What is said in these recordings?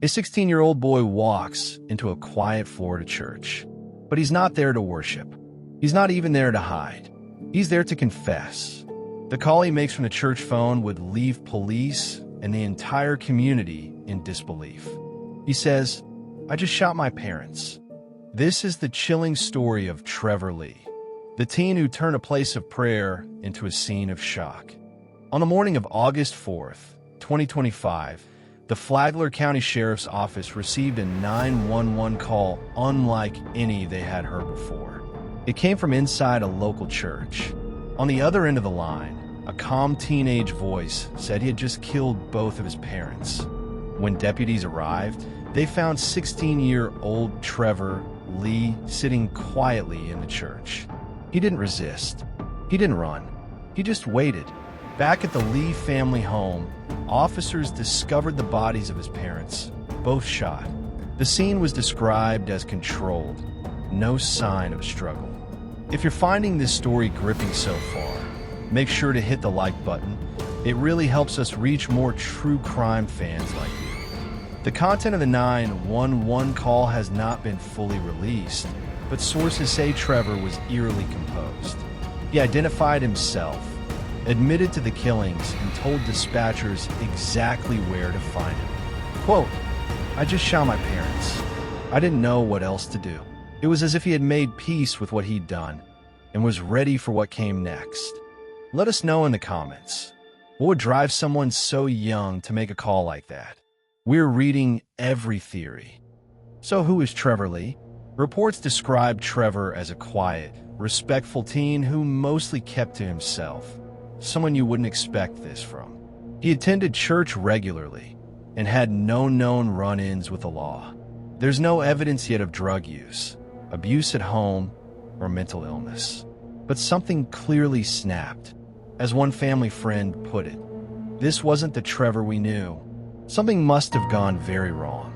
A 16-year-old boy walks into a quiet Florida church, but he's not there to worship. He's not even there to hide. He's there to confess. The call he makes from the church phone would leave police and the entire community in disbelief. He says, "I just shot my parents." This is the chilling story of Trevor Lee, the teen who turned a place of prayer into a scene of shock. On the morning of August 4th, 2025, the Flagler County Sheriff's Office received a 911 call unlike any they had heard before. It came from inside a local church. On the other end of the line, a calm teenage voice said he had just killed both of his parents. When deputies arrived, they found 16-year-old Trevor Lee sitting quietly in the church. He didn't resist. He didn't run. He just waited. Back at the Lee family home, officers discovered the bodies of his parents, both shot. The scene was described as controlled, no sign of struggle. If you're finding this story gripping so far, make sure to hit the like button. It really helps us reach more true crime fans like you. The content of the 911 call has not been fully released, but sources say Trevor was eerily composed. He identified himself, admitted to the killings, and told dispatchers exactly where to find him. Quote, "I just shot my parents. I didn't know what else to do." It was as if he had made peace with what he'd done and was ready for what came next. Let us know in the comments. What would drive someone so young to make a call like that? We're reading every theory. So who is Trevor Lee? Reports describe Trevor as a quiet, respectful teen who mostly kept to himself. Someone you wouldn't expect this from. He attended church regularly and had no known run-ins with the law. There's no evidence yet of drug use, abuse at home, or mental illness. But something clearly snapped. As one family friend put it, this wasn't the Trevor we knew. Something must have gone very wrong.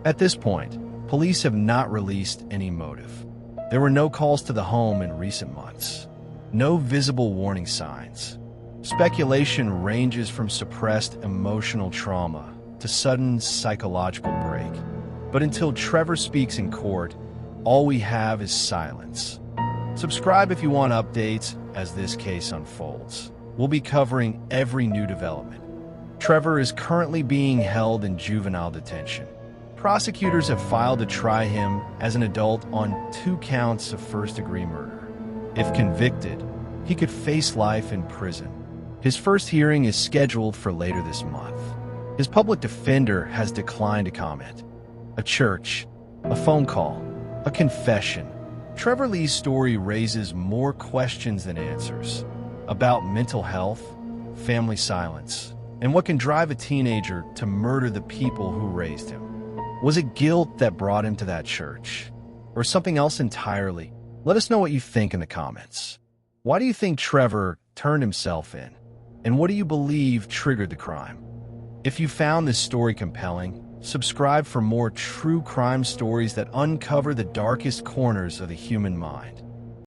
At this point, police have not released any motive. There were no calls to the home in recent months. No visible warning signs. Speculation ranges from suppressed emotional trauma to sudden psychological break. But until Trevor speaks in court, all we have is silence. Subscribe if you want updates as this case unfolds. We'll be covering every new development. Trevor is currently being held in juvenile detention. Prosecutors have filed to try him as an adult on 2 counts of first-degree murder. If convicted, he could face life in prison. His first hearing is scheduled for later this month. His public defender has declined to comment. A church, a phone call, a confession. Trevor Lee's story raises more questions than answers about mental health, family silence, and what can drive a teenager to murder the people who raised him. Was it guilt that brought him to that church? Or something else entirely? Let us know what you think in the comments. Why do you think Trevor turned himself in? And what do you believe triggered the crime? If you found this story compelling, subscribe for more true crime stories that uncover the darkest corners of the human mind.